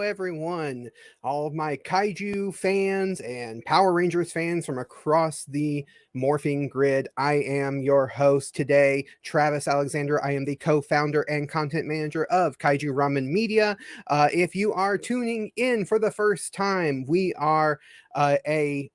everyone, all of my kaiju fans and Power Rangers fans from across the morphing grid. I am your host today, Travis Alexander. I am the co-founder and content manager of Kaiju Ramen Media. If you are tuning in for the first time, we are a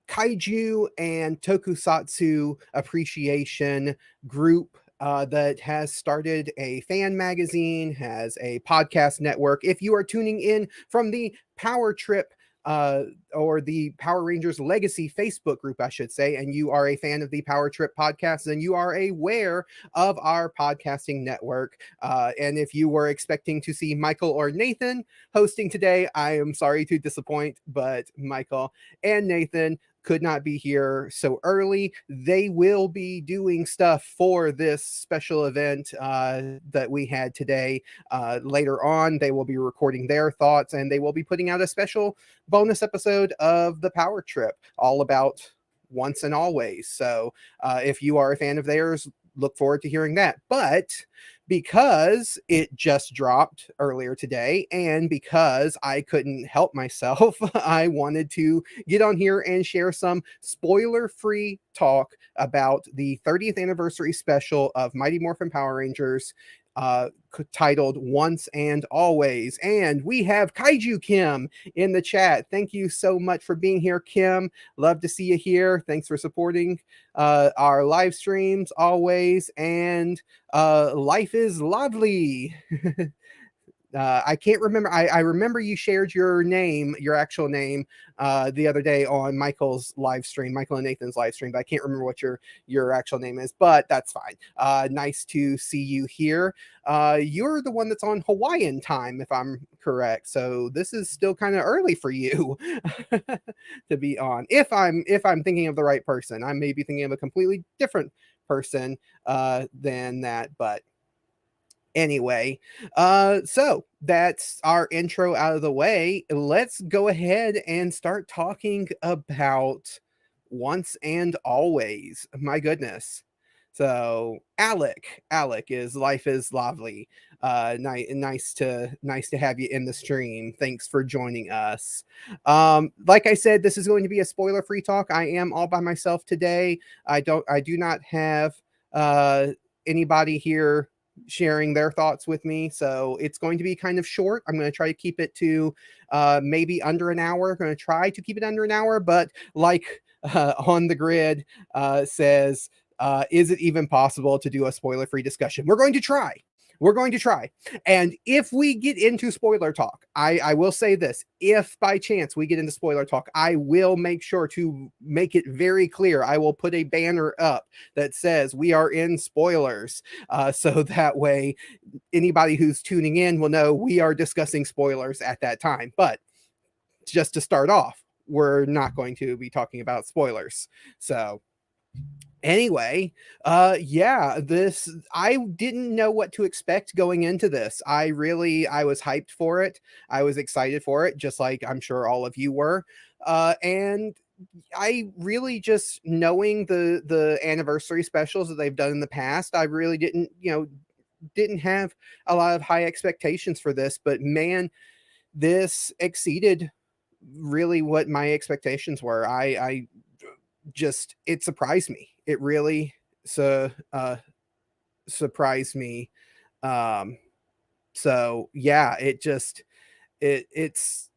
kaiju and tokusatsu appreciation group that has started a fan magazine, has a podcast network. If you are tuning in from the Power Trip or the Power Rangers Legacy Facebook group, I should say, and you are a fan of the Power Trip podcast, then you are aware of our podcasting network. And if you were expecting to see Michael or Nathan hosting today, I am sorry to disappoint, but Michael and Nathan could not be here so early. They will be doing stuff for this special event that we had today. Later on, they will be recording their thoughts and they will be putting out a special bonus episode of the Power Trip all about Once and Always. So if you are a fan of theirs, look forward to hearing that. But because it just dropped earlier today and because I couldn't help myself, I wanted to get on here and share some spoiler-free talk about the 30th anniversary special of Mighty Morphin Power Rangers titled Once and Always. And we have Kaiju Kim in the chat. Thank you so much for being here, Kim. Love to see you here. Thanks for supporting our live streams always. And life is lovely. I can't remember. I remember you shared your name, your actual name, the other day on Michael's live stream, Michael and Nathan's live stream, but I can't remember what your actual name is, but that's fine. Nice to see you here. You're the one that's on Hawaiian time, if I'm correct. So this is still kind of early for you to be on. If I'm thinking of the right person, I may be thinking of a completely different person than that, but anyway, so that's our intro out of the way. Let's go ahead and start talking about Once and Always. My goodness. So Alec is Life is Lovely. Nice to have you in the stream. Thanks for joining us. Like I said, this is going to be a spoiler-free talk. I am all by myself today. I do not have anybody here sharing their thoughts with me, so it's going to be kind of short. I'm going to try to keep it to maybe under an hour. I'm going to try to keep it under an hour, but like on the grid says, is it even possible to do a spoiler-free discussion? We're going to try. And if we get into spoiler talk, I will say this: if by chance we get into spoiler talk, I will make sure to make it very clear. I will put a banner up that says we are in spoilers, so that way anybody who's tuning in will know we are discussing spoilers at that time. But just to start off, we're not going to be talking about spoilers. So anyway, this, I didn't know what to expect going into this. I was hyped for it. I was excited for it, just like I'm sure all of you were. And I really, just knowing the anniversary specials that they've done in the past, I really didn't have a lot of high expectations for this, but man, this exceeded really what my expectations were. I just, it surprised me. It really surprised me. So yeah, it just it's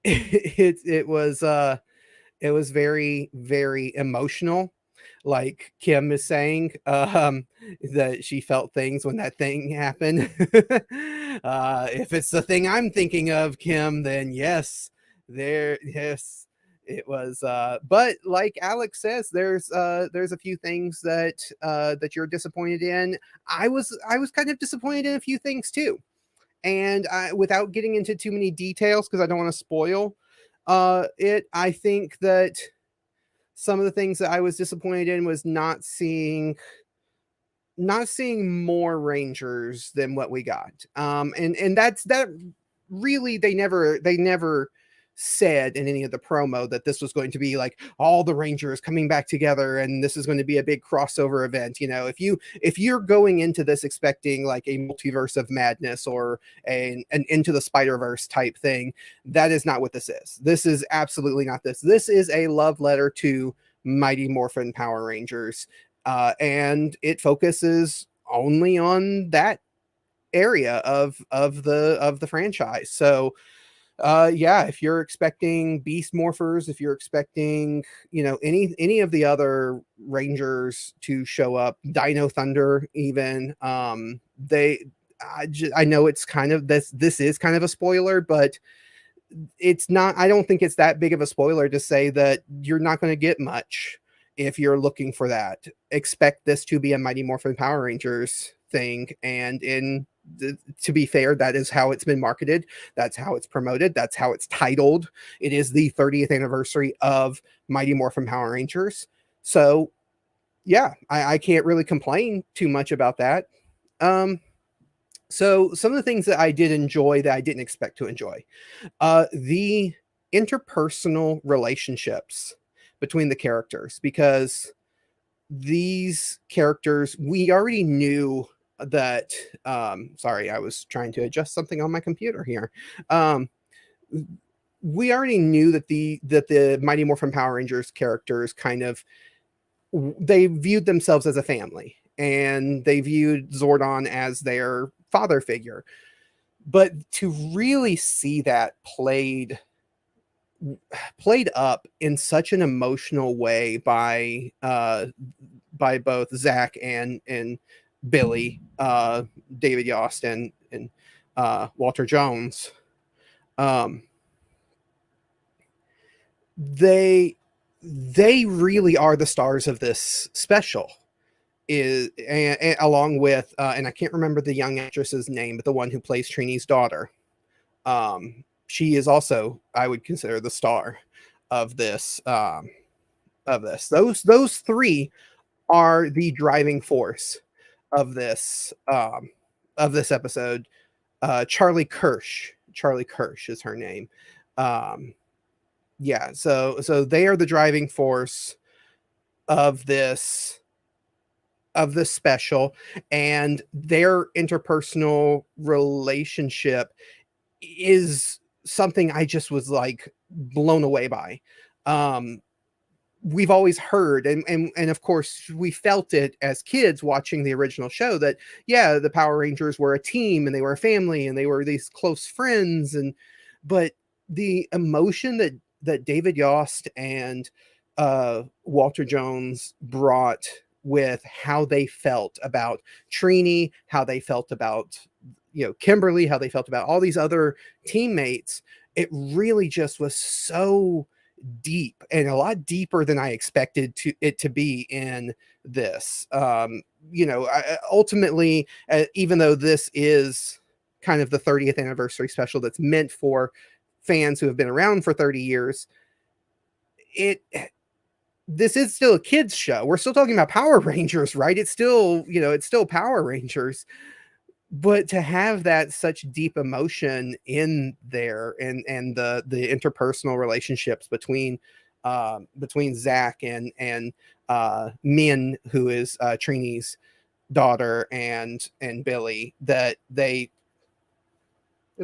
it was very, very emotional. Like Kim is saying, that she felt things when that thing happened. If it's the thing I'm thinking of, Kim, then yes, yes, it was. But like Alex says, there's a few things that you're disappointed in. I was kind of disappointed in a few things too, and without getting into too many details because I don't want to spoil it. I think that some of the things that I was disappointed in was not seeing more Rangers than what we got. And that really, they never said in any of the promo that this was going to be like all the Rangers coming back together and this is going to be a big crossover event. If you're going into this expecting like a multiverse of madness or an Into the Spider-Verse type thing, that is not what this is. This is absolutely not this. This is a love letter to Mighty Morphin Power Rangers, and it focuses only on that area of the franchise. So yeah, if you're expecting beast morphers, if you're expecting any of the other Rangers to show up, Dino Thunder even, I know it's kind of this is kind of a spoiler, but it's not. I don't think it's that big of a spoiler to say that you're not going to get much if you're looking for that. Expect this to be a Mighty Morphin Power Rangers thing, and to be fair, that is how it's been marketed. That's how it's promoted. That's how it's titled. It is the 30th anniversary of Mighty Morphin Power Rangers. So yeah, I can't really complain too much about that. So some of the things that I did enjoy that I didn't expect to enjoy, the interpersonal relationships between the characters, because these characters, we already knew that, sorry, I was trying to adjust something on my computer here. We already knew that the Mighty Morphin Power Rangers characters they viewed themselves as a family, and they viewed Zordon as their father figure. But to really see that played up in such an emotional way by both Zach and Billy, David Yost and Walter Jones, they really are the stars of this special. And along with and I can't remember the young actress's name, but the one who plays Trini's daughter. She is also, I would consider, the star of this. Those three are the driving force of this episode. Charlie Kirsch is her name. Yeah, so they are the driving force of this special, and their interpersonal relationship is something I just was like blown away by. We've always heard, and of course we felt it as kids watching the original show, that yeah, the Power Rangers were a team and they were a family and they were these close friends, but the emotion that David Yost and Walter Jones brought with how they felt about Trini, how they felt about Kimberly, how they felt about all these other teammates, it really just was so deep, and a lot deeper than I expected it to be in this. Ultimately, even though this is kind of the 30th anniversary special that's meant for fans who have been around for 30 years, this is still a kids show. We're still talking about Power Rangers, right? It's still Power Rangers. But to have that such deep emotion in there, and the interpersonal relationships between Zach and Min, who is Trini's daughter, and Billy, there's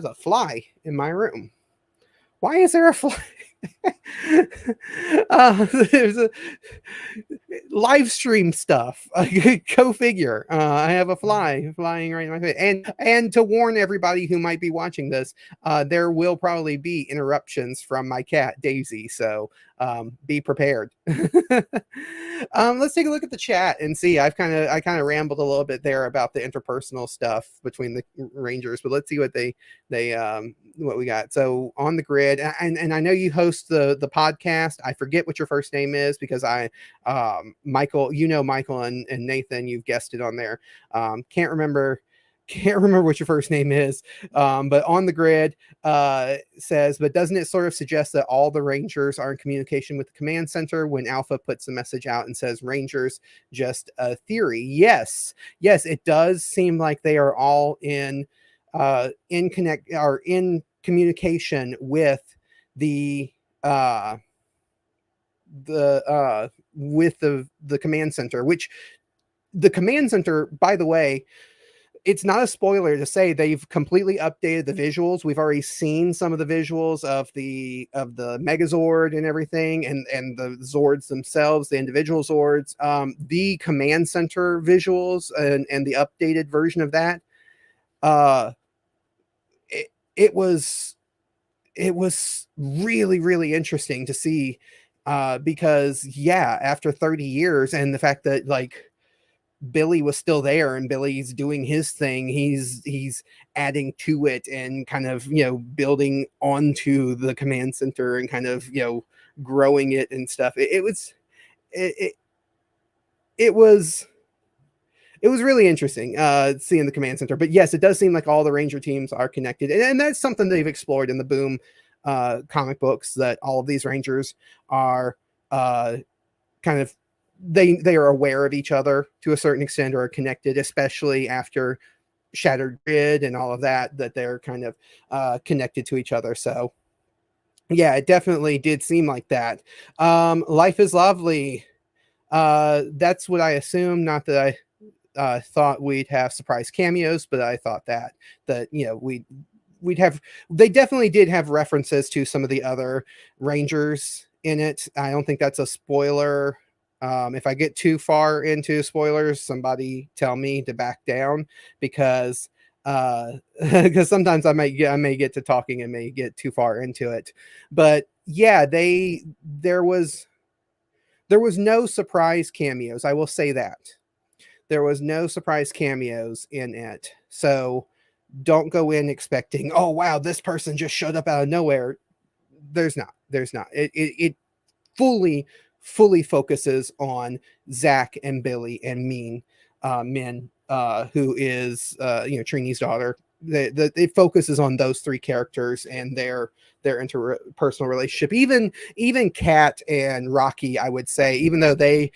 a fly in my room. Why is there a fly? There's a live stream stuff. Go figure. I have a fly flying right in my face. And to warn everybody who might be watching this, there will probably be interruptions from my cat Daisy. So be prepared. Let's take a look at the chat and see. I kind of rambled a little bit there about the interpersonal stuff between the Rangers, but let's see what what we got. So on the grid, and I know you host the podcast. I forget what your first name is, because Michael, Michael and Nathan, you've guested on there. Can't remember what your first name is. But on the grid says, but doesn't it sort of suggest that all the Rangers are in communication with the command center when Alpha puts the message out and says Rangers just a theory? Yes, it does seem like they are all in communication with the uh with the command center, which the command center, by the way, it's not a spoiler to say they've completely updated the visuals. We've already seen some of the visuals of the Megazord and everything, and the Zords themselves, the individual Zords. The command center visuals and the updated version of that. Uh, it, it was it was really really interesting to see, because yeah, after 30 years, and the fact that like Billy was still there and Billy's doing his thing. He's adding to it and kind of, building onto the command center and kind of, growing it and stuff. It, it, it was it was really interesting seeing the command center. But yes, it does seem like all the Ranger teams are connected, and that's something they've explored in the Boom comic books, that all of these Rangers are kind of, they are aware of each other to a certain extent, or are connected, especially after Shattered Grid and all of that they're kind of connected to each other. So yeah, it definitely did seem like that. Life is Lovely. That's what I assume. Not that I thought we'd have surprise cameos, but I thought that we'd have. They definitely did have references to some of the other Rangers in it. I don't think that's a spoiler. If I get too far into spoilers, somebody tell me to back down, because because sometimes I may get to talking and may get too far into it. But yeah, there was no surprise cameos. I will say that there was no surprise cameos in it. So don't go in expecting, oh wow, this person just showed up out of nowhere. There's not. It fully focuses on Zach and Billy and Min, who is Trini's daughter. It focuses on those three characters and their interpersonal relationship. Even Kat and Rocky, I would say, even though they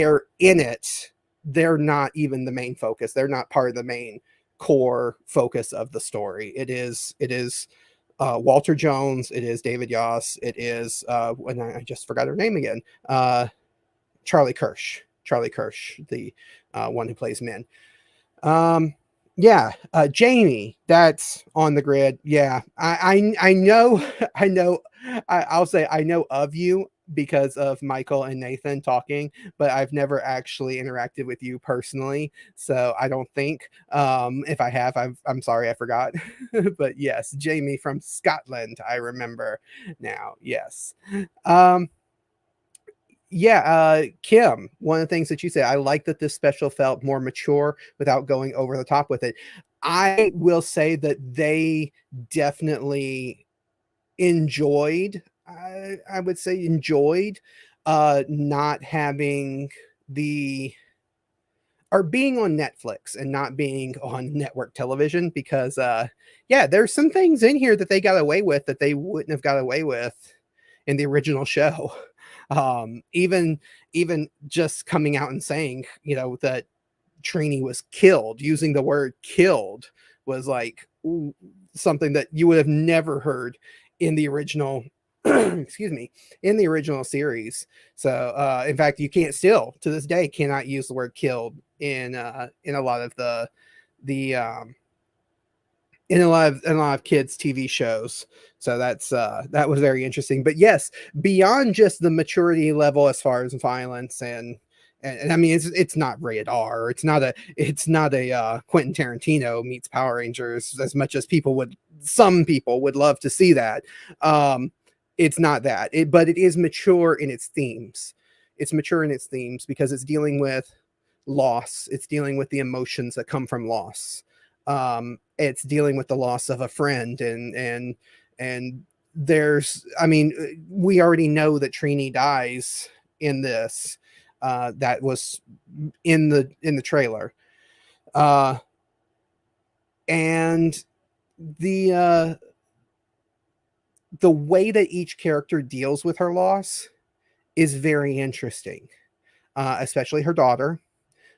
are in it, they're not even the main focus. They're not part of the main core focus of the story. It is Walter Jones, it is David Yoss, it is and I just forgot her name again. Charlie Kirsch, the one who plays Min. Yeah, Jamie, that's on the grid. Yeah, I know, I'll say I know of you because of Michael and Nathan talking, but I've never actually interacted with you personally, so I don't think. If I have, I'm sorry, I forgot. But yes, Jamie from Scotland, I remember now. Yes. Yeah, Kim, one of the things that you said, I like that this special felt more mature without going over the top with it. I will say that they definitely enjoyed, I would say enjoyed, not having the or being on Netflix and not being on network television, because yeah, there's some things in here that they got away with that they wouldn't have got away with in the original show. Even just coming out and saying, that Trini was killed, using the word killed was like something that you would have never heard in the original excuse me, in the original series. So in fact, you can't, still to this day, cannot use the word killed in a lot of the in a lot of kids TV shows. So that was very interesting. But yes, beyond just the maturity level as far as violence and I mean, it's not rated R. It's not a Quentin Tarantino meets Power Rangers, as much as some people would love to see that. It's not that, but it is mature in its themes. It's mature in its themes because it's dealing with loss. It's dealing with the emotions that come from loss. It's dealing with the loss of a friend, and there's, I mean, we already know that Trini dies in this. That was in the trailer. And the way that each character deals with her loss is very interesting, especially her daughter,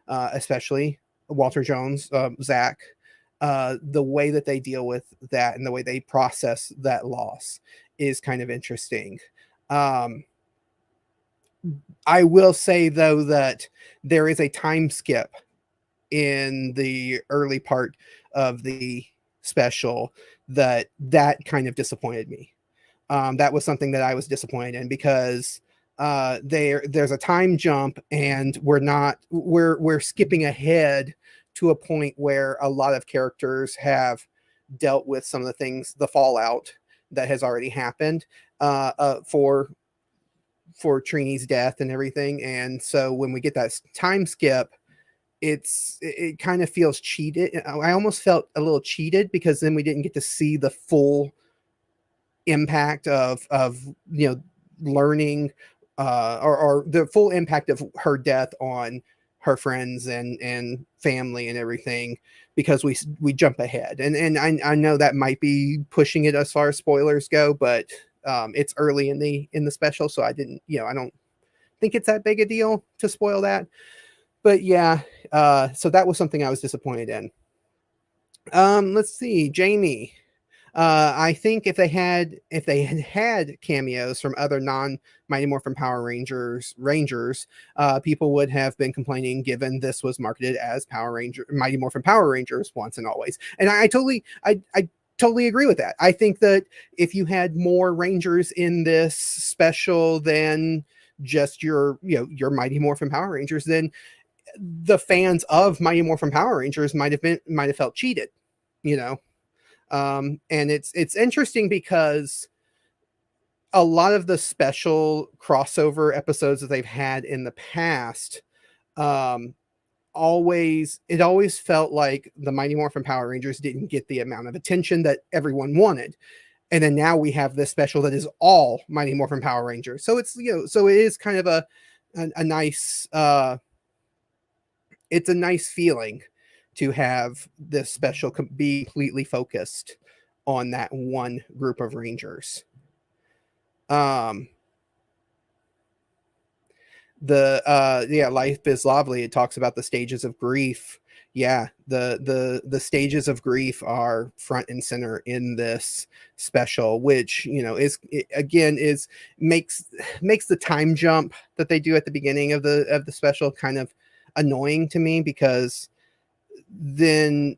especially Walter Jones, Zach, the way that they deal with that and the way they process that loss is kind of interesting. Um, I will say though that there is a time skip in the early part of the special that kind of disappointed me. That was something that I was disappointed in because there's a time jump and we're skipping ahead to a point where a lot of characters have dealt with some of the things, the fallout that has already happened for Trini's death and everything. And so when we get that time skip, it kind of feels cheated. I almost felt a little cheated because then we didn't get to see the full impact of learning or the full impact of her death on her friends and family and everything because we jump ahead and I know that might be pushing it as far as spoilers go, but it's early in the special, so I didn't, I don't think it's that big a deal to spoil that. But yeah, so that was something I was disappointed in. Let's see, Jamie. I think if they had cameos from other non Mighty Morphin Power Rangers, people would have been complaining, given this was marketed as Mighty Morphin Power Rangers once and always. And I totally agree with that. I think that if you had more Rangers in this special than just your Mighty Morphin Power Rangers, then the fans of Mighty Morphin Power Rangers might have felt cheated, and it's interesting because a lot of the special crossover episodes that they've had in the past, always felt like the Mighty Morphin Power Rangers didn't get the amount of attention that everyone wanted. And then now we have this special that is all Mighty Morphin Power Rangers. So it's, so it is kind of a nice, it's a nice feeling to have this special be completely focused on that one group of Rangers. Life is Lovely, it talks about the stages of grief. Yeah, the stages of grief are front and center in this special, which makes the time jump that they do at the beginning of the special kind of annoying to me, because then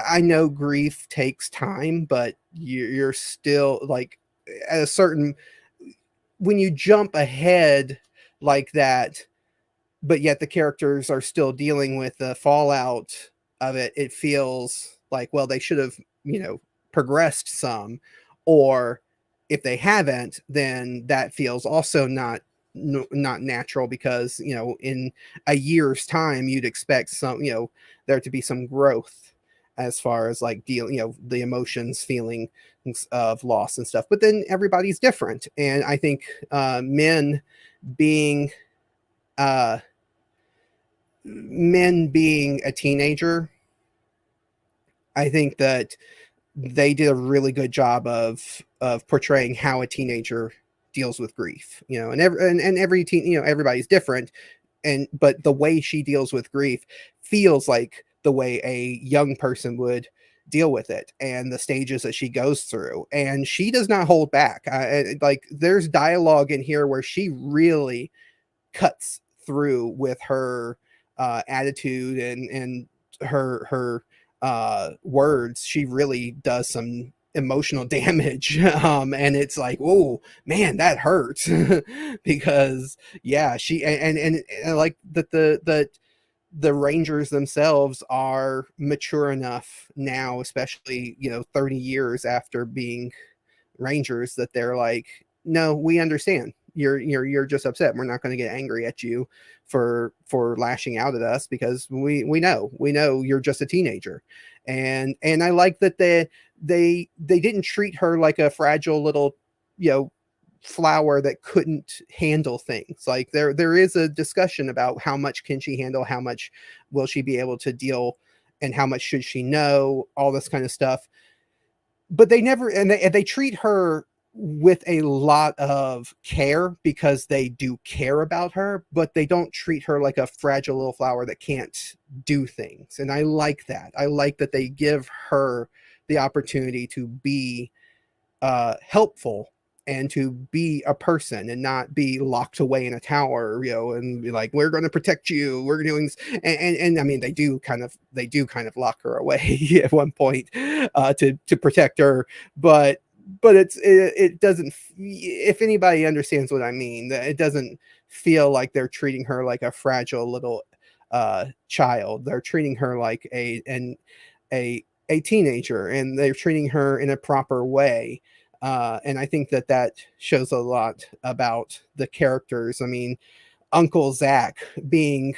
I know grief takes time, but you're still like at a certain, when you jump ahead like that, but yet the characters are still dealing with the fallout of it, it feels like, well, they should have, progressed some, or if they haven't, then that feels also not natural, because in a year's time you'd expect some, there to be some growth as far as like the emotions, feelings of loss and stuff. But then everybody's different, and I think men being a teenager, I think that they did a really good job of portraying how a teenager deals with grief, and every teen, everybody's different, but the way she deals with grief feels like the way a young person would deal with it, and the stages that she goes through, and she does not hold back. Like, there's dialogue in here where she really cuts through with her attitude and her words. She really does some emotional damage, and it's like, oh man, that hurts. Because yeah, she and I like that the Rangers themselves are mature enough now, especially 30 years after being Rangers, that they're like, no, we understand. You're just upset. We're not going to get angry at you for lashing out at us, because we know you're just a teenager. And I like that they didn't treat her like a fragile little flower that couldn't handle things. Like, there is a discussion about how much can she handle, how much will she be able to deal, and how much should she know, all this kind of stuff. But they never, and they treat her with a lot of care, because they do care about her, but they don't treat her like a fragile little flower that can't do things. And I like that. I like that they give her the opportunity to be helpful and to be a person and not be locked away in a tower, and be like, we're going to protect you, we're doing this. And I mean, they do kind of lock her away at one point to protect her, but it doesn't, if anybody understands what I mean, it doesn't feel like they're treating her like a fragile little child. They're treating her like a teenager, and they're treating her in a proper way. And I think that shows a lot about the characters. I mean, Uncle Zach being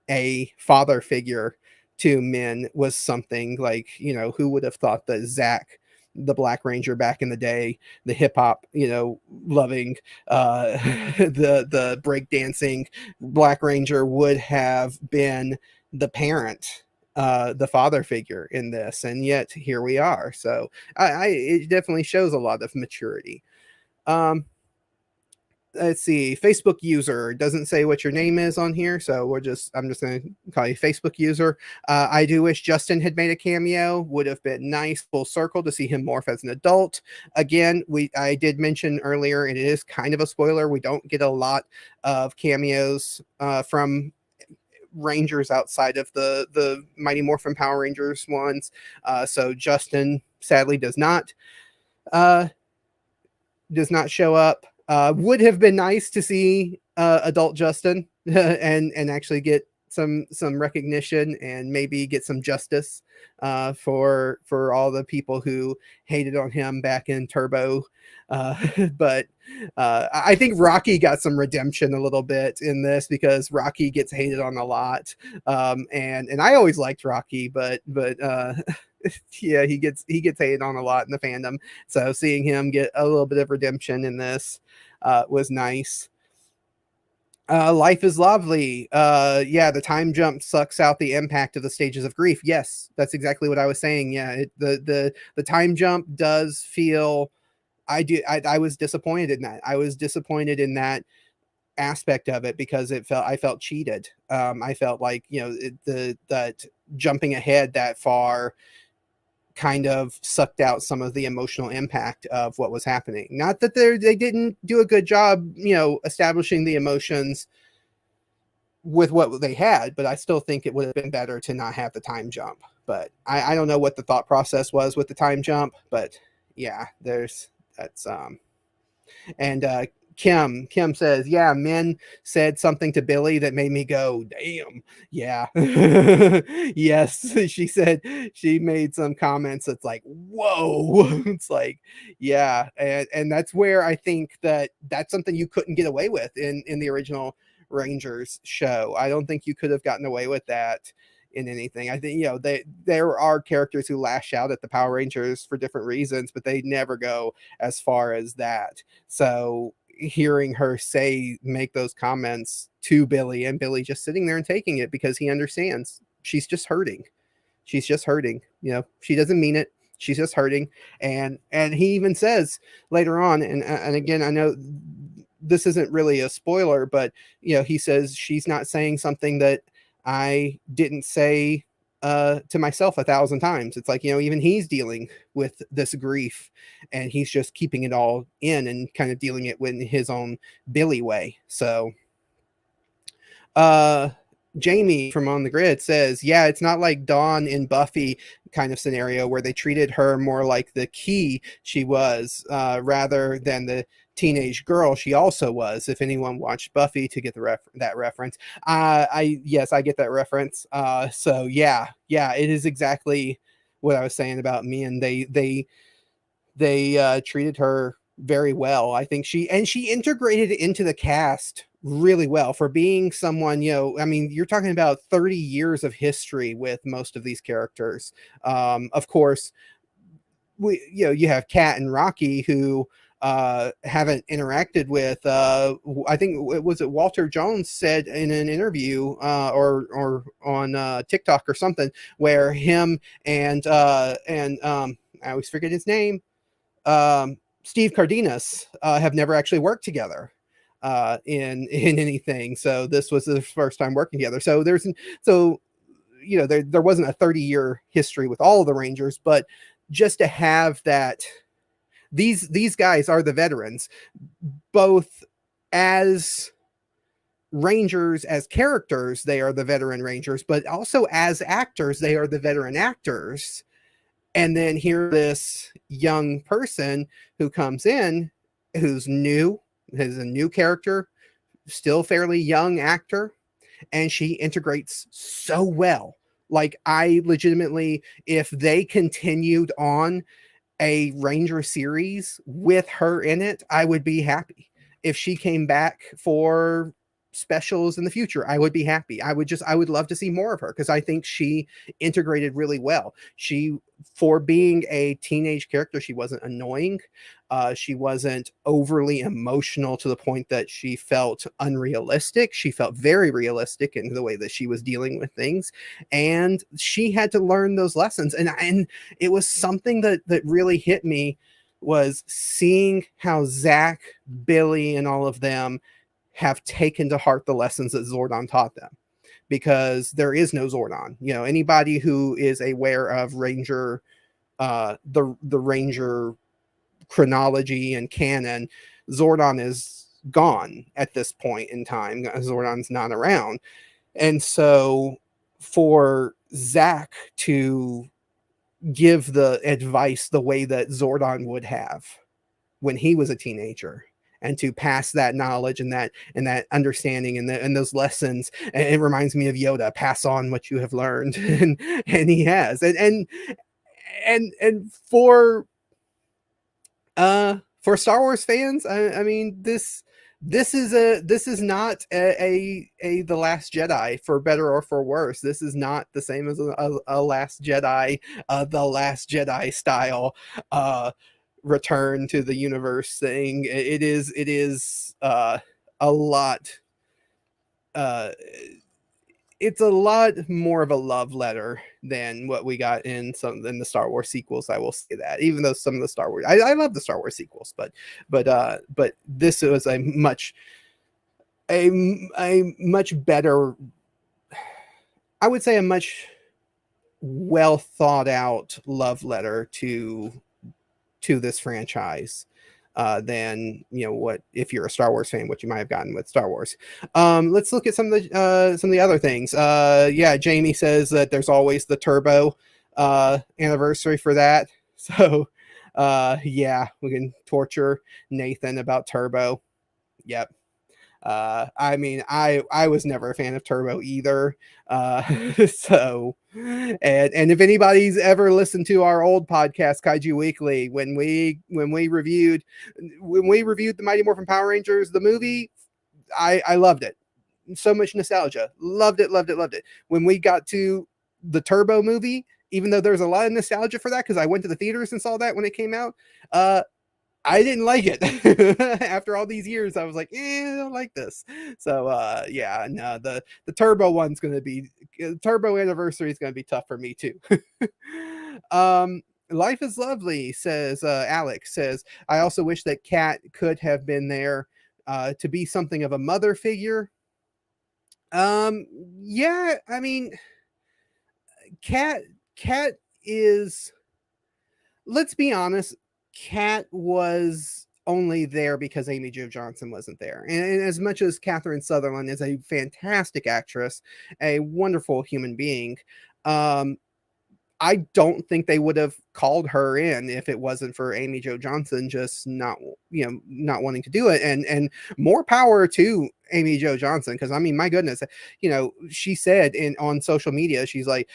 a father figure to men was something. Like, who would have thought that Zach, the Black Ranger back in the day, the hip hop, loving, the breakdancing Black Ranger, would have been the parent, the father figure in this, and yet here we are. So it definitely shows a lot of maturity. Um, let's see. Facebook user doesn't say what your name is on here, so I'm just gonna call you Facebook user. I do wish Justin had made a cameo. Would have been nice, full circle, to see him morph as an adult. Again, I did mention earlier, and it is kind of a spoiler, we don't get a lot of cameos from Rangers outside of the Mighty Morphin Power Rangers ones. So Justin sadly uh, does not show up. Would have been nice to see adult Justin and actually get some recognition and maybe get some justice for all the people who hated on him back in Turbo. Uh, but I think Rocky got some redemption a little bit in this, because Rocky gets hated on a lot, and I always liked Rocky, but yeah, he gets hated on a lot in the fandom. So seeing him get a little bit of redemption in this was nice. Life is lovely. Yeah, the time jump sucks out the impact of the stages of grief. Yes, that's exactly what I was saying. Yeah, the time jump does feel. I was disappointed in that. I was disappointed in that aspect of it, because I felt cheated. I felt like, that jumping ahead that far kind of sucked out some of the emotional impact of what was happening. Not that they didn't do a good job, establishing the emotions with what they had, but I still think it would have been better to not have the time jump. But I don't know what the thought process was with the time jump, but yeah, that's and Kim says, yeah, Min said something to Billy that made me go, damn. Yeah. Yes. She made some comments that's like, whoa. It's like, yeah. And that's where I think that's something you couldn't get away with in the original Rangers show. I don't think you could have gotten away with that in anything. I think, there are characters who lash out at the Power Rangers for different reasons, but they never go as far as that. So hearing her make those comments to Billy, and Billy just sitting there and taking it, because he understands she's just hurting. She's just hurting. She doesn't mean it. She's just hurting. And he even says later on, and again, I know this isn't really a spoiler, but he says, she's not saying something that I didn't say to myself 1,000 times. It's like, even he's dealing with this grief, and he's just keeping it all in and kind of dealing it in his own Billy way. So Jamie from On the Grid says, yeah, it's not like Dawn in Buffy kind of scenario where they treated her more like the key she was, rather than the teenage girl she also was. If anyone watched Buffy to get that reference, yes, I get that reference. So yeah, it is exactly what I was saying about me, and they treated her very well. I think she integrated into the cast really well for being someone, I mean, you're talking about 30 years of history with most of these characters. Of course, you have Kat and Rocky, who haven't interacted with. I think was it Walter Jones said in an interview or on TikTok or something, where him and I always forget his name. Steve Cardenas have never actually worked together in anything. So this was the first time working together. So there wasn't a 30-year history with all of the Rangers, but just to have that, these guys are the veterans, both as Rangers, as characters, they are the veteran Rangers, but also as actors, they are the veteran actors. And then here, this young person who comes in, who's new, is a new character, still fairly young actor, and she integrates so well. Like, I legitimately, if they continued on a Ranger series with her in it, I would be happy. If she came back for specials in the future, I would be happy. I would love to see more of her, because I think she integrated really well. She, for being a teenage character, she wasn't annoying. She wasn't overly emotional to the point that she felt unrealistic. She felt very realistic in the way that she was dealing with things, and she had to learn those lessons. And it was something that really hit me, was seeing how Zach, Billy, and all of them have taken to heart the lessons that Zordon taught them, because there is no Zordon. Anybody who is aware of Ranger, the Ranger chronology and canon, Zordon is gone at this point in time. Zordon's not around. And so for Zach to give the advice the way that Zordon would have when he was a teenager, and to pass that knowledge and that understanding and those lessons, and it reminds me of Yoda, pass on what you have learned. And he has. And for Star Wars fans, I mean, this is not a The Last Jedi, for better or for worse. This is not the same as a Last Jedi, the Last Jedi style return to the universe thing. It is a lot. It's a lot more of a love letter than what we got in the Star Wars sequels. I will say that, even though some of the Star Wars, I love the Star Wars sequels, but this was a much better, I would say, a much well thought out love letter to this franchise than what, if you're a Star Wars fan, what you might have gotten with Star Wars. Let's look at some of the other things. Jamie says that there's always the Turbo anniversary for that. So we can torture Nathan about Turbo. Yep. I mean, I was never a fan of Turbo either. So, and if anybody's ever listened to our old podcast, Kaiju Weekly, when we reviewed the Mighty Morphin Power Rangers, the movie, I loved it. So much nostalgia. Loved it. When we got to the Turbo movie, even though there's a lot of nostalgia for that, because I went to the theaters and saw that when it came out, I didn't like it. After all these years, I was like, I don't like this. So the Turbo one's going to be, Turbo anniversary is going to be tough for me too. Life is Lovely says, Alex says, I also wish that Kat could have been there to be something of a mother figure. Yeah, I mean, Kat is, let's be honest, Kat was only there because Amy Jo Johnson wasn't there. And as much as Catherine Sutherland is a fantastic actress, a wonderful human being, I don't think they would have called her in if it wasn't for Amy Jo Johnson just not wanting to do it. And more power to Amy Jo Johnson, because I mean, my goodness, she said on social media, she's like,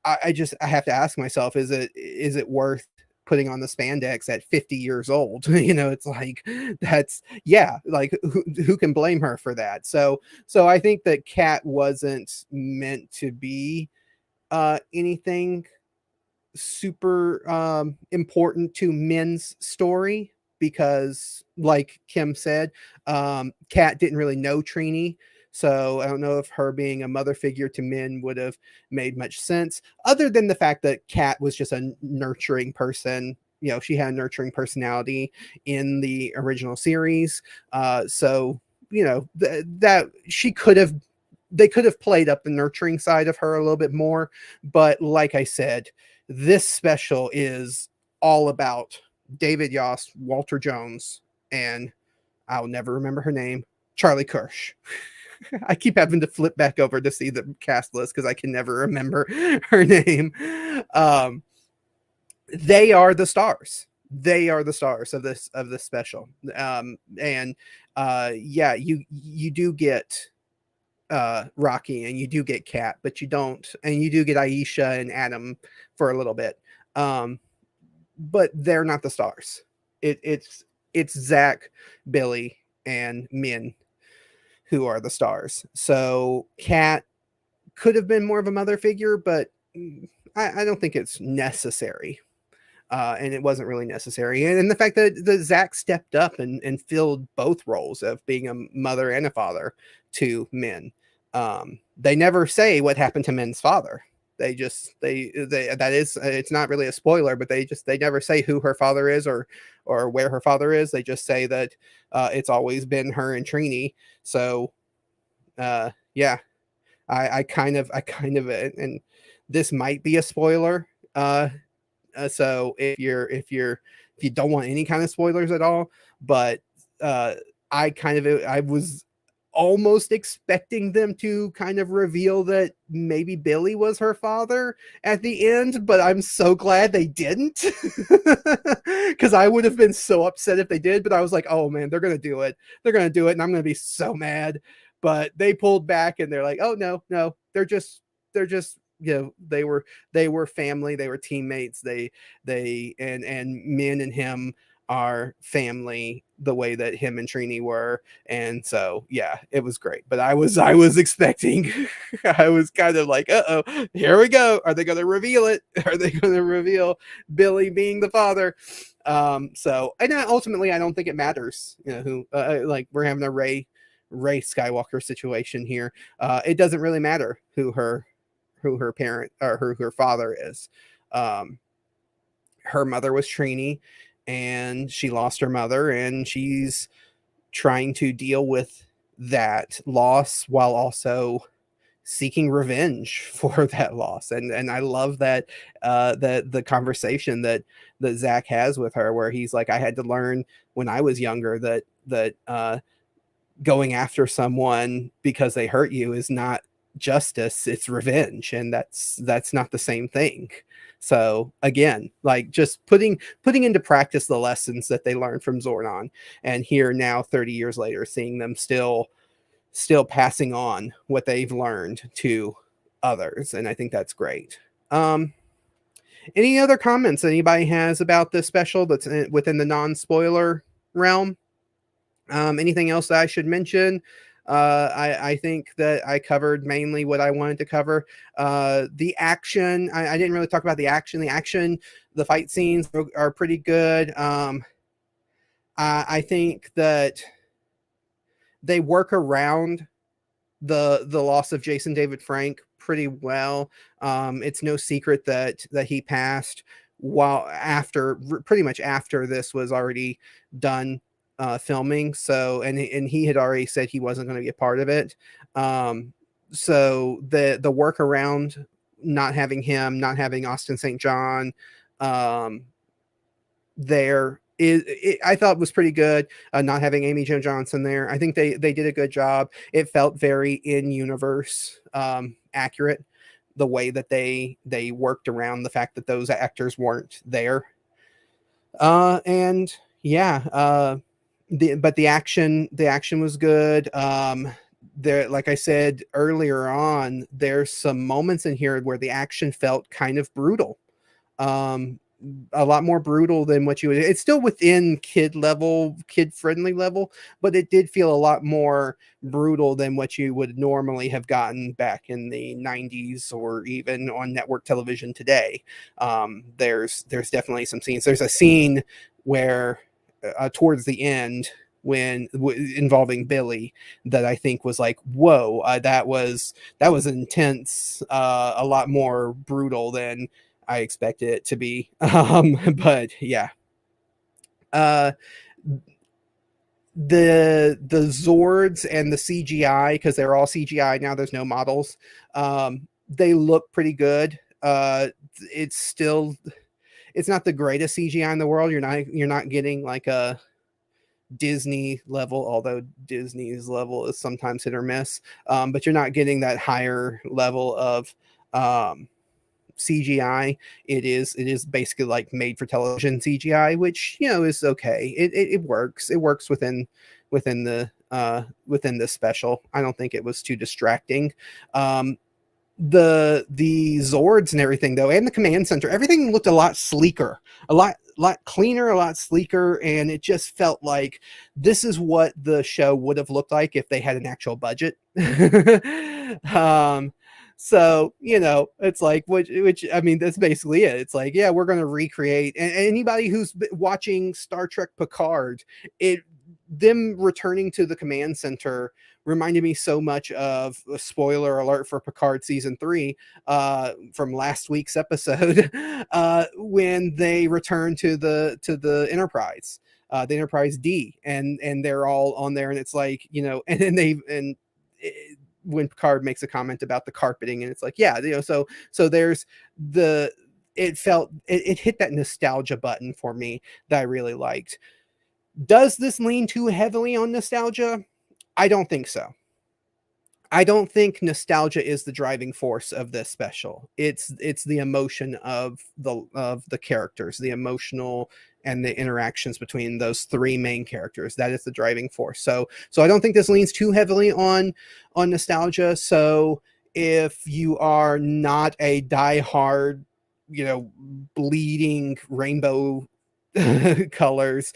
I have to ask myself, is it worth putting on the spandex at 50 years old? It's like, that's, like, who can blame her for that? So I think that Kat wasn't meant to be anything super important to Min's story, because like Kim said, Kat didn't really know Trini. So I don't know if her being a mother figure to Min would have made much sense, other than the fact that Kat was just a nurturing person she had a nurturing personality in the original series. So that she could have they could have played up the nurturing side of her a little bit more, but like I said, this special is all about David Yost, Walter Jones, and I'll never remember her name, Charlie Kirsch. I keep having to flip back over to see the cast list because I can never remember her name. They are the stars. They are the stars of this special. And yeah, you do get Rocky and you do get Kat, but you don't, and you do get Aisha and Adam for a little bit. But they're not the stars. It's Zach, Billy, and Min who are the stars. So Kat could have been more of a mother figure, but I don't think it's necessary. And it wasn't really necessary. And the fact that Zach stepped up and filled both roles of being a mother and a father to Min. They never say what happened to Min's father. They just that is, it's not really a spoiler, but they never say who her father is or where her father is. They just say that it's always been her and Trini. So yeah, I kind of and this might be a spoiler. So if you don't want any kind of spoilers at all, but I was almost expecting them to kind of reveal that maybe Billy was her father at the end, but I'm so glad they didn't, because I would have been so upset if they did. But I was like, oh man, they're gonna do it, and I'm gonna be so mad. But they pulled back and they're like, oh no, they're just they were family, they were teammates, they and Min and him are family the way that him and Trini were. And so yeah, it was great. But I was expecting I was kind of like, uh-oh, here we go, are they going to reveal it? Are they going to reveal Billy being the father? So, and ultimately I don't think it matters, who like we're having a Ray Skywalker situation here. It doesn't really matter who her parent or who her father is. Her mother was Trini, and she lost her mother, and she's trying to deal with that loss while also seeking revenge for that loss. And I love that the conversation that Zach has with her, where he's like, I had to learn when I was younger that going after someone because they hurt you is not justice, it's revenge, and that's not the same thing. So again, like just putting into practice the lessons that they learned from Zordon, and here now 30 years later seeing them still passing on what they've learned to others, and I think that's great. Any other comments anybody has about this special that's within the non-spoiler realm? Anything else that I should mention? I think that I covered mainly what I wanted to cover. The action, I didn't really talk about the action. The fight scenes are pretty good. I think that they work around the loss of Jason David Frank pretty well. It's no secret that he passed pretty much after this was already done filming. So, and he had already said he wasn't going to be a part of it. So the work around not having him, not having Austin St. John there I thought was pretty good. Not having Amy Jo Johnson there, I think they did a good job. It felt very in universe accurate, the way that they worked around the fact that those actors weren't there. And yeah, the action was good. There, like I said earlier on, there's some moments in here where the action felt kind of brutal. A lot more brutal than what you would. It's still within kid friendly level, but it did feel a lot more brutal than what you would normally have gotten back in the 90s or even on network television today. There's definitely some scenes. There's a scene where towards the end involving Billy that I think was like, whoa, that was intense, a lot more brutal than I expected it to be. But yeah. Uh the Zords and the CGI, because they're all CGI now, there's no models. They look pretty good. It's still, it's not the greatest CGI in the world. You're not getting like a Disney level, although Disney's level is sometimes hit or miss. But you're not getting that higher level of um, CGI. It is basically like made for television CGI, which is okay. It works. It works within the special. I don't think it was too distracting. Um, the Zords and everything though, and the command center, everything looked a lot sleeker, a lot cleaner, a lot sleeker, and it just felt like this is what the show would have looked like if they had an actual budget. um so it's like, which I mean, that's basically it. It's like, yeah, we're going to recreate, and anybody who's watching Star Trek Picard, it them returning to the command center reminded me so much of a spoiler alert for Picard season 3 from last week's episode when they return to the Enterprise, the Enterprise D, and they're all on there, and it's like, and then when Picard makes a comment about the carpeting, and it's like, yeah, so there's the it hit that nostalgia button for me that I really liked. Does this lean too heavily on nostalgia? I don't think so. I don't think nostalgia is the driving force of this special. It's the emotion of the characters, the emotional and the interactions between those three main characters. That is the driving force. So I don't think this leans too heavily on nostalgia. So if you are not a diehard, bleeding rainbow colors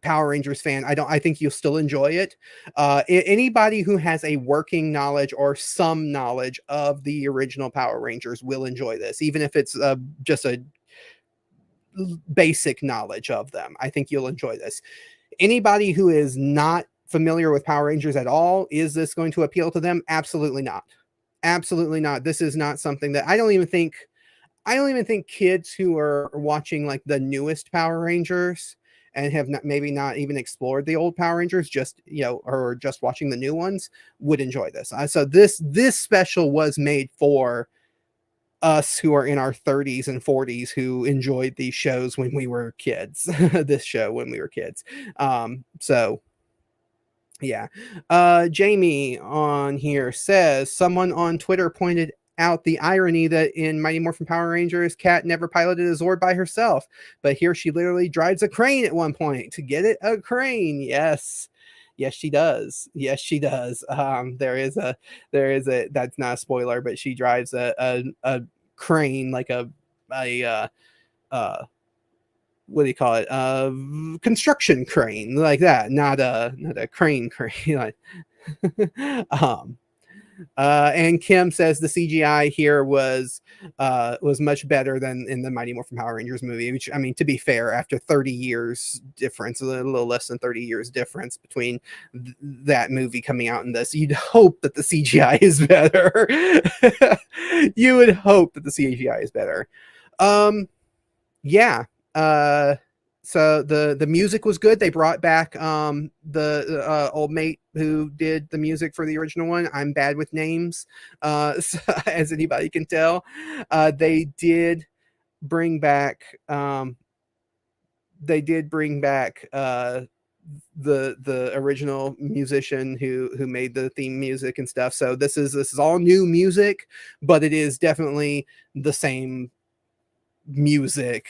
Power Rangers fan, I think you'll still enjoy it. Anybody who has a working knowledge or some knowledge of the original Power Rangers will enjoy this, even if it's just a basic knowledge of them. I think you'll enjoy this. Anybody who is not familiar with Power Rangers at all, is this going to appeal to them? Absolutely not. Absolutely not. This is not something that I don't even think kids who are watching like the newest Power Rangers and have maybe not even explored the old Power Rangers, just or just watching the new ones, would enjoy this. So this special was made for us who are in our 30s and 40s who enjoyed these shows when we were kids. This show when we were kids. So yeah. Jamie on here says someone on Twitter pointed out the irony that in Mighty Morphin Power Rangers, Kat never piloted a Zord by herself, but here she literally drives a crane at one point. To get it, a crane. Yes. Yes, she does. Yes, she does. There is a that's not a spoiler, but she drives a crane, like a what do you call it? Construction crane, like that, not a crane. Like, um, and Kim says the CGI here was much better than in the Mighty Morphin Power Rangers movie. Which, I mean, to be fair, after 30 years difference, a little less than 30 years difference between that movie coming out and this, you'd hope that the CGI is better. You would hope that the CGI is better. Yeah. Uh, so the music was good. They brought back the old mate who did the music for the original one. I'm bad with names, so, as anybody can tell. They did bring back the original musician who made the theme music and stuff. So this is all new music, but it is definitely the same music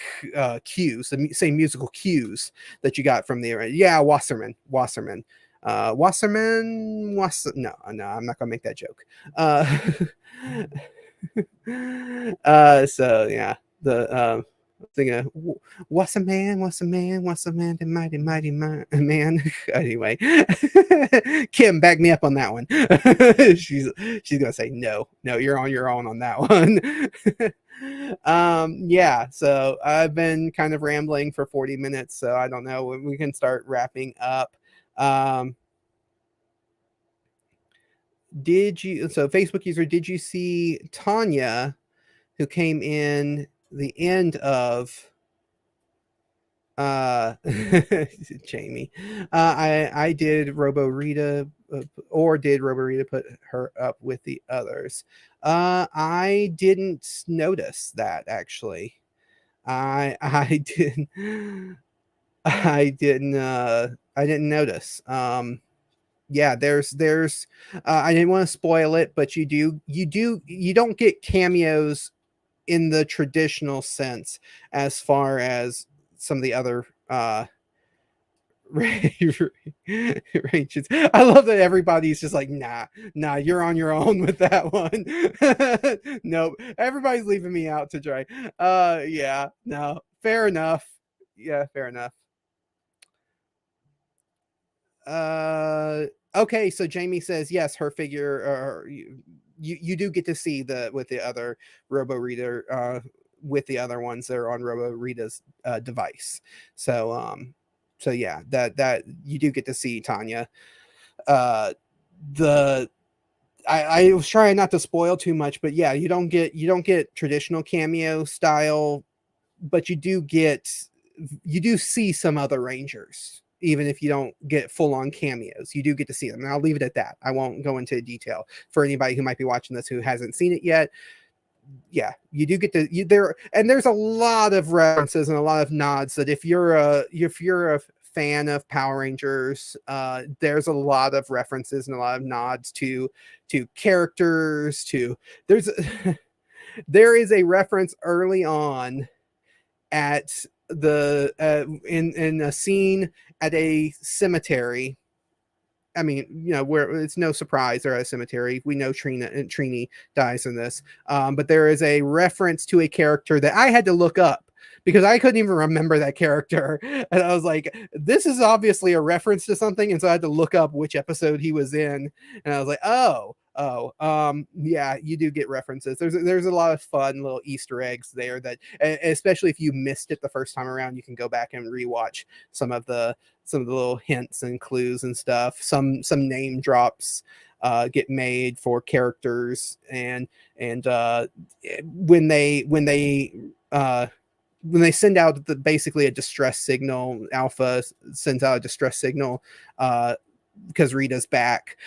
cues, the same musical cues that you got from the Wasserman. No, I'm not gonna make that joke. So yeah, the thinking, what's a man, the mighty man. Anyway, Kim, back me up on that one. she's gonna say no, you're on your own on that one. Yeah, so I've been kind of rambling for 40 minutes, so I don't know when we can start wrapping up. Facebook user, did you see Tanya who came in the end of Jamie. I did Robo Rita, or did Robo Rita put her up with the others? I didn't notice that actually. I didn't I didn't notice. Yeah, there's I didn't want to spoil it, but you don't get cameos in the traditional sense as far as some of the other ranges. I love that everybody's just like, nah, you're on your own with that one. Nope, everybody's leaving me out to dry. Yeah, no, fair enough. Yeah, fair enough. Uh, okay, so Jamie says yes, her figure, you do get to see the with the other Robo Reader, with the other ones that are on Robo Rita's device. So so yeah, that you do get to see Tanya. Uh, the I was trying not to spoil too much, but yeah, you don't get traditional cameo style, but you do see some other Rangers, even if you don't get full on cameos. You do get to see them, and I'll leave it at that. I won't go into detail for anybody who might be watching this who hasn't seen it yet. Yeah, you do get to there, and there's a lot of references and a lot of nods that if you're a fan of Power Rangers, there's a lot of references and a lot of nods to characters. To there's there is a reference early on at in a scene at a cemetery. I mean, where it's no surprise they're at a cemetery. We know Trini dies in this, but there is a reference to a character that I had to look up because I couldn't even remember that character, and I was like, "This is obviously a reference to something," and so I had to look up which episode he was in, and I was like, yeah, you do get references. There's a lot of fun little Easter eggs there that, especially if you missed it the first time around, you can go back and rewatch some of the little hints and clues and stuff. Some name drops get made for characters, and when they send out basically a distress signal, Alpha sends out a distress signal because Rita's back.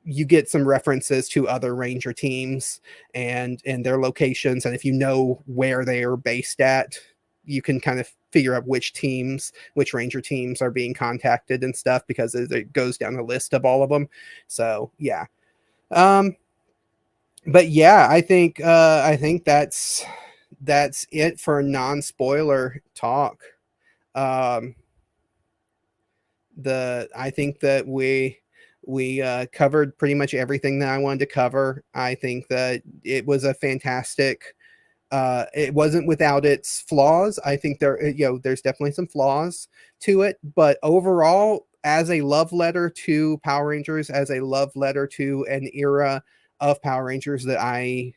You get some references to other Ranger teams and their locations, and if you know where they are based at, you can kind of figure out which Ranger teams are being contacted and stuff, because it goes down a list of all of them. So yeah, but yeah, I think that's it for non-spoiler talk. um I think that we covered pretty much everything that I wanted to cover. I think that it was a fantastic. It wasn't without its flaws. I think there's definitely some flaws to it, but overall, as a love letter to Power Rangers, as a love letter to an era of Power Rangers that I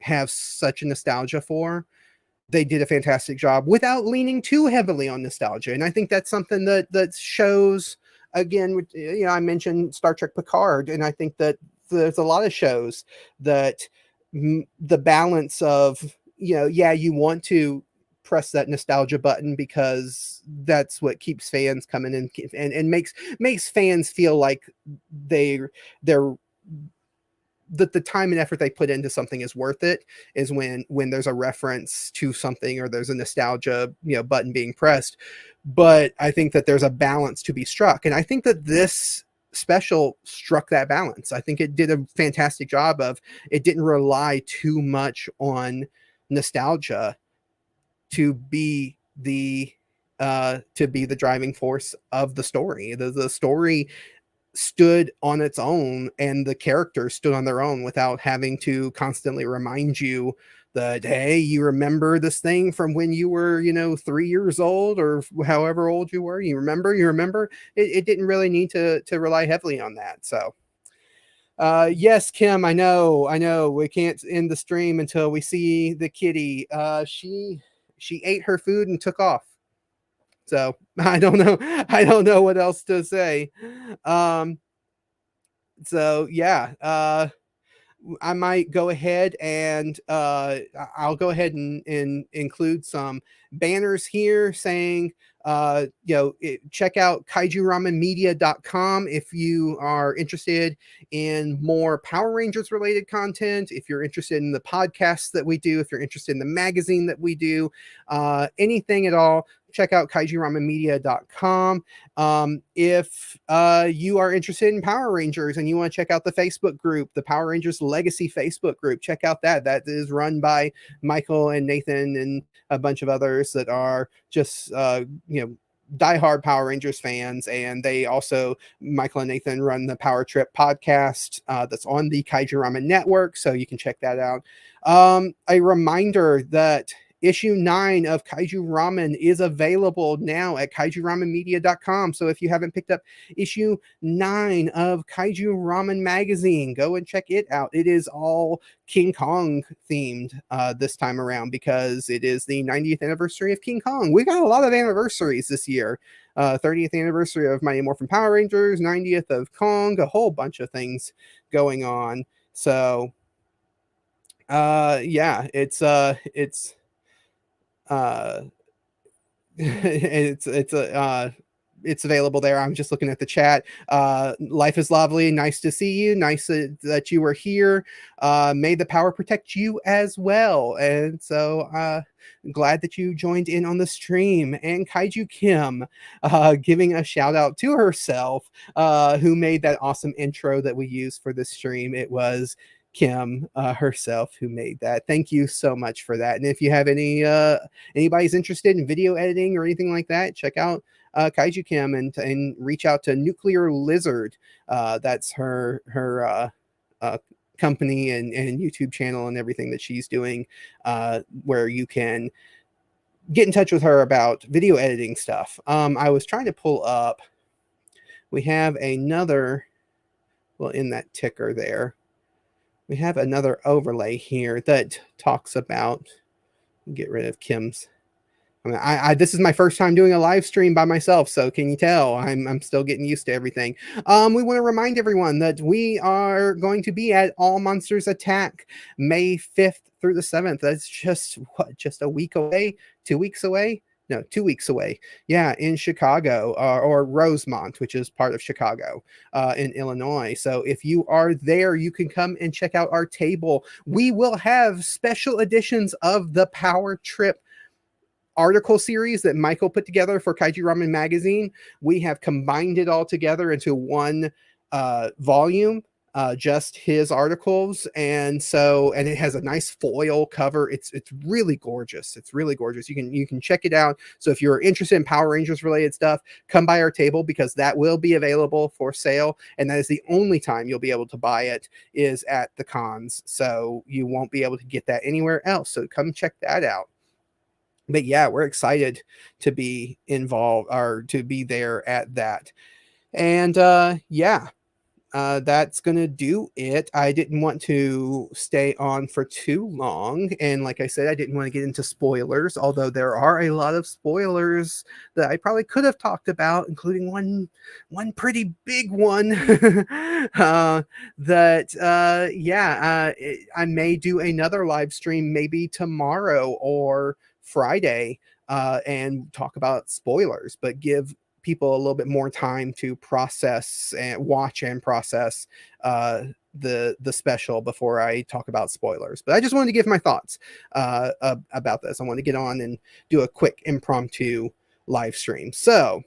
have such a nostalgia for, they did a fantastic job without leaning too heavily on nostalgia. And I think that's something that shows again. I mentioned Star Trek Picard, and I think that there's a lot of shows that the balance of, yeah, you want to press that nostalgia button because that's what keeps fans coming in, and makes fans feel like they're that the time and effort they put into something is worth it, is when there's a reference to something, or there's a nostalgia button being pressed. But I think that there's a balance to be struck, and I think that this special struck that balance. I think it did a fantastic job of, it didn't rely too much on nostalgia to be the driving force of the story. The story stood on its own, and the characters stood on their own without having to constantly remind you that, hey, you remember this thing from when you were 3 years old, or however old you were. You remember it didn't really need to rely heavily on that. So yes, Kim, I know we can't end the stream until we see the kitty. She ate her food and took off. So I don't know what else to say. So yeah, I might go ahead and I'll go ahead and include some banners here saying, check out kaijuramenmedia.com if you are interested in more Power Rangers related content, if you're interested in the podcasts that we do, if you're interested in the magazine that we do, anything at all. Check out kaijuramenmedia.com. If you are interested in Power Rangers and you want to check out the Facebook group, the Power Rangers Legacy Facebook group, check out that. That is run by Michael and Nathan and a bunch of others that are just, diehard Power Rangers fans. And they also, Michael and Nathan, run the Power Trip podcast that's on the Kaiju Ramen Network. So you can check that out. A reminder that issue 9 of Kaiju Ramen is available now at kaijuramenmedia.com. So if you haven't picked up issue 9 of Kaiju Ramen magazine, go and check it out. It is all King Kong themed this time around because it is the 90th anniversary of King Kong. We got a lot of anniversaries this year. 30th anniversary of Mighty Morphin Power Rangers, 90th of Kong, a whole bunch of things going on. So it's it's available there. I'm just looking at the chat. Life is lovely. Nice to see you. Nice that you were here. May the power protect you as well. And so glad that you joined in on the stream. And Kaiju Kim giving a shout out to herself, who made that awesome intro that we used for this stream. It was Kim herself who made that. Thank you so much for that. And if you have anybody's interested in video editing or anything like that, check out Kaiju Kim and reach out to Nuclear Lizard. That's her company and YouTube channel and everything that she's doing, where you can get in touch with her about video editing stuff. I was trying to pull up. We have another, well, in that ticker there, we have another overlay here that talks about, get rid of Kim's. I mean, this is my first time doing a live stream by myself, so can you tell I'm still getting used to everything. We want to remind everyone that we are going to be at All Monsters Attack May 5th through the 7th. That's just a week away, 2 weeks away. No, 2 weeks away. Yeah, in Chicago, or Rosemont, which is part of Chicago, in Illinois. So if you are there, you can come and check out our table. We will have special editions of the Power Trip article series that Michael put together for Kaiju Ramen magazine. We have combined it all together into one volume. Just his articles, and it has a nice foil cover. It's really gorgeous. It's really gorgeous. You can check it out. So if you're interested in Power Rangers related stuff, come by our table because that will be available for sale, and that is the only time you'll be able to buy it is at the cons. So you won't be able to get that anywhere else. So come check that out. But yeah, we're excited to be involved or to be there at that. And that's gonna do it. I didn't want to stay on for too long, and like I said, I didn't want to get into spoilers, although there are a lot of spoilers that I probably could have talked about, including one pretty big one. I may do another live stream maybe tomorrow or Friday and talk about spoilers, but give people a little bit more time to process and watch and process the special before I talk about spoilers. But I just wanted to give my thoughts about this. I want to get on and do a quick impromptu live stream. So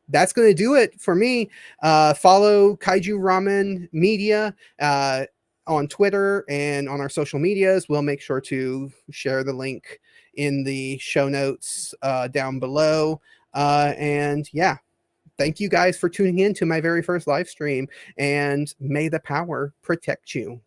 that's going to do it for me. Follow Kaiju Ramen Media on Twitter and on our social medias. We'll make sure to share the link in the show notes down below. And yeah, thank you guys for tuning in to my very first live stream, and may the power protect you.